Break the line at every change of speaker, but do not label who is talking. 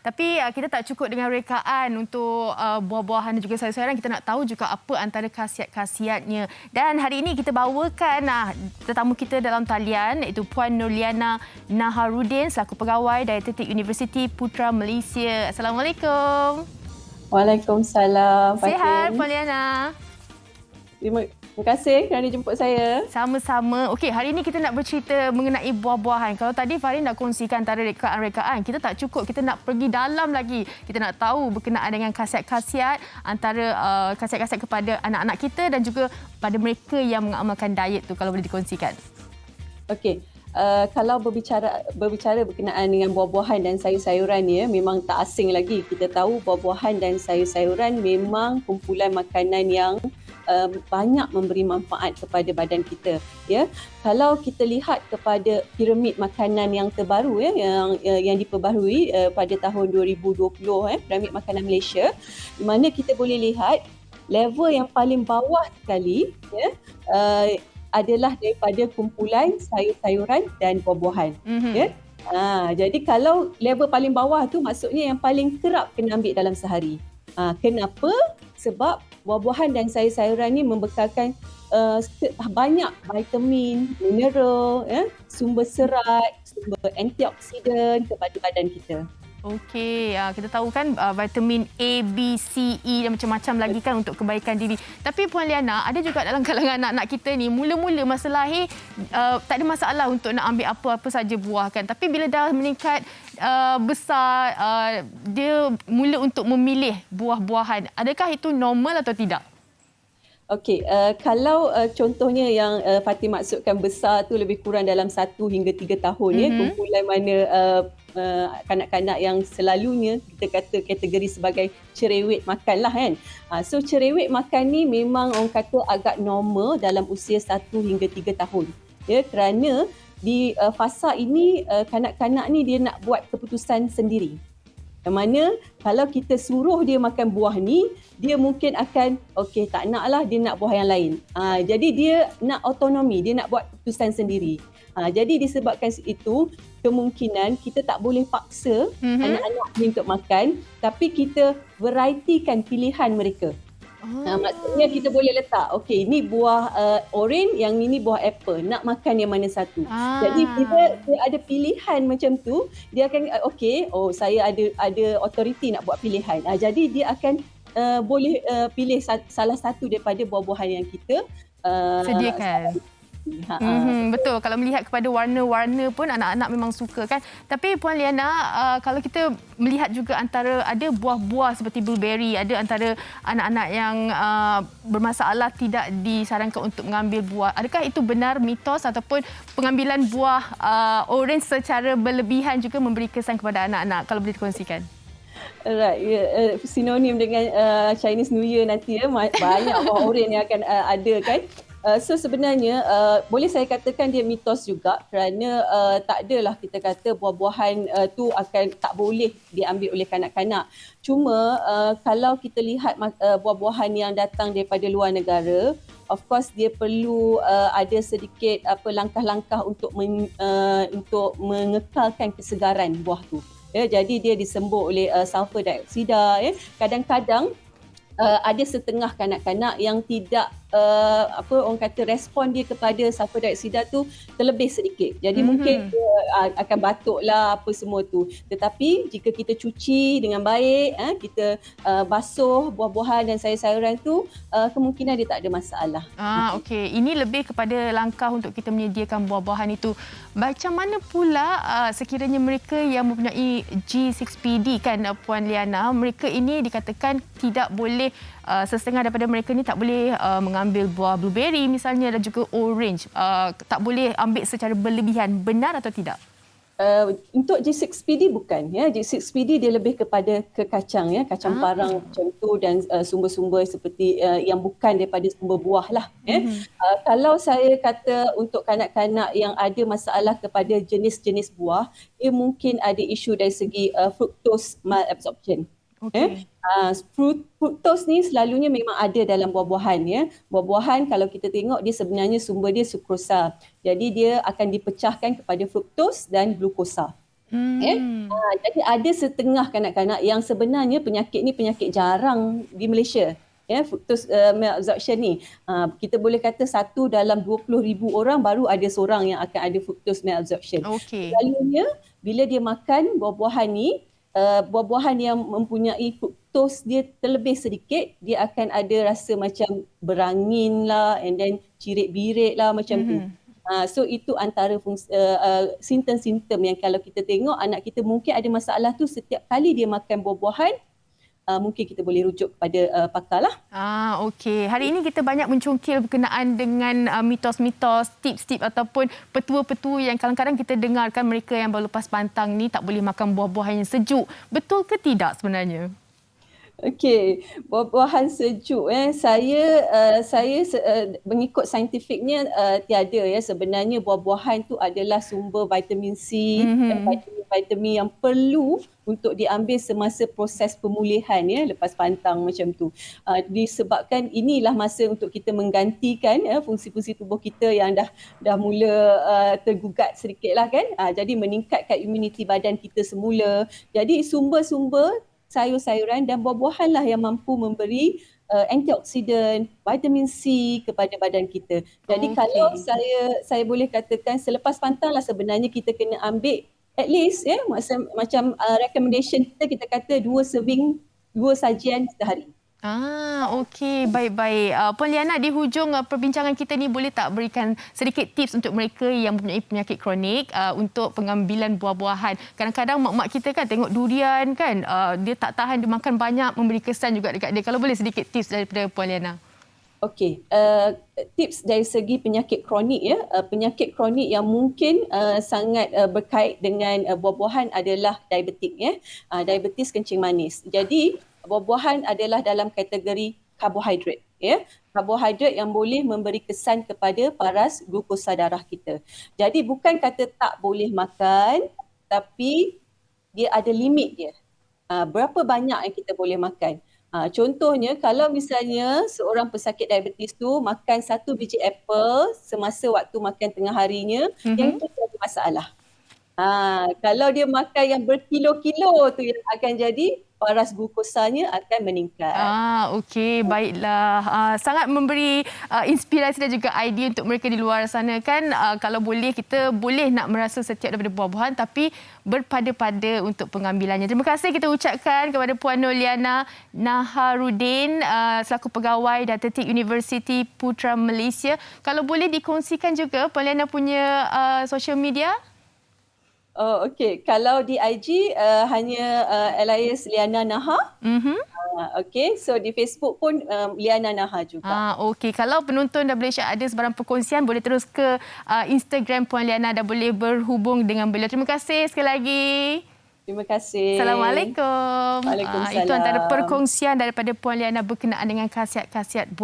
Tapi kita tak cukup dengan rekaan untuk buah-buahan dan juga sayur-sayuran. Kita nak tahu juga apa antara khasiat-khasiatnya. Dan hari ini kita bawakan tetamu kita dalam talian iaitu Puan Nurliana Naharudin selaku pegawai Dietetik Universiti Putra Malaysia. Assalamualaikum.
Waalaikumsalam.
Sihat Puan Liana.
Terima kasih kerana jemput saya.
Sama-sama. Okey, hari ini kita nak bercerita mengenai buah-buahan. Kalau tadi Farin nak kongsikan antara rekaan-rekaan, kita tak cukup. Kita nak pergi dalam lagi. Kita nak tahu berkenaan dengan khasiat-khasiat antara khasiat-khasiat kepada anak-anak kita dan juga pada mereka yang mengamalkan diet tu, kalau boleh dikongsikan.
Okey. Kalau berbicara berkenaan dengan buah-buahan dan sayur-sayuran ya, memang tak asing lagi. Kita tahu buah-buahan dan sayur-sayuran memang kumpulan makanan yang banyak memberi manfaat kepada badan kita ya. Kalau kita lihat kepada piramid makanan yang terbaru ya, yang diperbaharui pada tahun 2020 piramid makanan Malaysia, di mana kita boleh lihat level yang paling bawah sekali ya, adalah daripada kumpulan sayur-sayuran dan buah-buahan ya. Jadi kalau level paling bawah tu maksudnya yang paling kerap kena ambil dalam sehari. Kenapa? Sebab buah-buahan dan sayur-sayuran ni membekalkan banyak vitamin, mineral, sumber serat, sumber antioksidan kepada badan kita.
Okey, kita tahu kan vitamin A, B, C, E dan macam-macam lagi kan untuk kebaikan diri. Tapi Puan Liana, ada juga dalam kalangan anak-anak kita ni, mula-mula masa lahir tak ada masalah untuk nak ambil apa-apa saja buah kan. Tapi bila dah meningkat besar, dia mula untuk memilih buah-buahan. Adakah itu normal atau tidak?
Okey, kalau contohnya yang Fatih maksudkan besar tu lebih kurang dalam 1 hingga 3 tahun ya, kumpulan mana kanak-kanak yang selalunya kita kata kategori sebagai cerewet makan lah kan. So cerewet makan ni memang orang kata agak normal dalam usia 1 hingga 3 tahun. Ya, kerana di fasa ini kanak-kanak ni dia nak buat keputusan sendiri. Yang mana kalau kita suruh dia makan buah ni, dia mungkin akan okey tak naklah, dia nak buah yang lain. Jadi dia nak autonomi, dia nak buat keputusan sendiri. Jadi disebabkan itu, kemungkinan kita tak boleh paksa anak-anak ni untuk makan, tapi kita varietykan pilihan mereka. Maksudnya kita boleh letak, okey ini buah oren, yang ini buah apple, nak makan yang mana satu. Jadi bila dia ada pilihan macam tu, dia akan okey, saya ada authority nak buat pilihan. Jadi dia akan boleh pilih salah satu daripada buah-buahan yang kita
sediakan. Betul, kalau melihat kepada warna-warna pun anak-anak memang suka kan. Tapi Puan Liana, kalau kita melihat juga ada buah-buah seperti blueberry, ada antara anak-anak yang bermasalah tidak disarankan untuk mengambil buah. Adakah itu benar mitos ataupun pengambilan buah orange secara berlebihan juga memberi kesan kepada anak-anak? Kalau boleh dikongsikan.
Right, sinonim dengan Chinese New Year nanti ya, banyak buah oren yang akan ada kan. So sebenarnya boleh saya katakan dia mitos juga, kerana tak adalah kita kata buah-buahan tu akan tak boleh diambil oleh kanak-kanak. Cuma kalau kita lihat buah-buahan yang datang daripada luar negara, of course dia perlu ada sedikit langkah-langkah untuk mengekalkan kesegaran buah tu. Ya, jadi dia disembur oleh sulfur dioksida ya. Kadang-kadang ada setengah kanak-kanak yang tidak orang kata respon dia kepada sulfur dioksida tu terlebih sedikit. Jadi mungkin dia akan batuklah apa semua tu. Tetapi jika kita cuci dengan baik, kita basuh buah-buahan dan sayur-sayuran tu, kemungkinan dia tak ada masalah.
Okey, ini lebih kepada langkah untuk kita menyediakan buah-buahan itu. Macam mana pula sekiranya mereka yang mempunyai G6PD kan Puan Liana, mereka ini dikatakan tidak boleh, setengah daripada mereka ni tak boleh mengambil buah blueberry misalnya dan juga orange. Tak boleh ambil secara berlebihan. Benar atau tidak?
Untuk G6PD bukan ya. G6PD dia lebih kepada ke kacang ya, kacang parang macam tu dan sumber-sumber seperti yang bukan daripada sumber buah lah ya. Kalau saya kata untuk kanak-kanak yang ada masalah kepada jenis-jenis buah, dia mungkin ada isu dari segi fructose malabsorption. Okay. Fructose ni selalunya memang ada dalam buah-buahan ya. Buah-buahan kalau kita tengok dia sebenarnya sumber dia sukrosa. Jadi dia akan dipecahkan kepada fructose dan glukosa. Jadi ada setengah kanak-kanak yang sebenarnya penyakit ni penyakit jarang di Malaysia. Fructose malabsorption ni. Kita boleh kata 1 dalam 20,000 orang baru ada seorang yang akan ada fructose malabsorption.
Okey.
Selalunya bila dia makan buah-buahan ni, buah-buahan yang mempunyai fructose dia terlebih sedikit, dia akan ada rasa macam berangin lah, and then cirit-birit lah macam tu. So itu antara simptom-simptom yang kalau kita tengok anak kita mungkin ada masalah tu setiap kali dia makan buah-buahan, mungkin kita boleh rujuk kepada pakar lah.
Okey. Hari ini kita banyak mencungkil berkenaan dengan mitos-mitos, tips-tips ataupun petua-petua yang kadang-kadang kita dengarkan mereka yang baru lepas pantang ni tak boleh makan buah-buahan yang sejuk. Betul ke tidak sebenarnya?
Okey, buah-buahan sejuk saya mengikut saintifiknya tiada sebenarnya buah-buahan tu adalah sumber vitamin C dan vitamin-vitamin yang perlu untuk diambil semasa proses pemulihan lepas pantang macam tu. Disebabkan inilah masa untuk kita menggantikan fungsi-fungsi tubuh kita yang dah mula tergugat sedikitlah kan. Jadi meningkatkan imuniti badan kita semula. Jadi sumber-sumber sayur-sayuran dan buah-buahan lah yang mampu memberi antioksidan, vitamin C kepada badan kita. Jadi kalau saya boleh katakan selepas pantang lah sebenarnya kita kena ambil at least macam recommendation kita kata 2 serving, 2 sajian sehari.
Okey. Baik-baik. Puan Liana, di hujung perbincangan kita ni boleh tak berikan sedikit tips untuk mereka yang mempunyai penyakit kronik untuk pengambilan buah-buahan. Kadang-kadang mak-mak kita kan tengok durian kan, dia tak tahan, dia makan banyak, memberi kesan juga dekat dia. Kalau boleh sedikit tips daripada Puan Liana.
Okey, tips dari segi penyakit kronik penyakit kronik yang mungkin sangat berkait dengan buah-buahan adalah diabetik diabetes kencing manis. Jadi buah-buahan adalah dalam kategori karbohidrat karbohidrat yang boleh memberi kesan kepada paras glukosa darah kita. Jadi bukan kata tak boleh makan, tapi dia ada limit dia. Berapa banyak yang kita boleh makan. Contohnya kalau misalnya seorang pesakit diabetes tu makan 1 biji apple semasa waktu makan tengah harinya, yang itu ada masalah. Kalau dia makan yang berkilo-kilo tu yang akan jadi paras glukosanya akan meningkat.
Okey, baiklah. Sangat memberi inspirasi dan juga idea untuk mereka di luar sana kan. Kalau boleh, kita boleh nak merasa setiap daripada buah-buahan tapi berpada-pada untuk pengambilannya. Terima kasih kita ucapkan kepada Puan Nur Liana Naharuddin selaku pegawai Dietetik Universiti Putra Malaysia. Kalau boleh dikongsikan juga Puan Liana punya social media.
Okey. Kalau di IG hanya alias Liana Naha. Okey. So di Facebook pun Liana Naha juga.
Okey. Kalau penonton WH ada sebarang perkongsian, boleh terus ke Instagram Puan Liana dan boleh berhubung dengan beliau. Terima kasih sekali lagi.
Terima kasih.
Assalamualaikum.
Waalaikumsalam.
Itu antara perkongsian daripada Puan Liana berkenaan dengan khasiat-khasiat buah.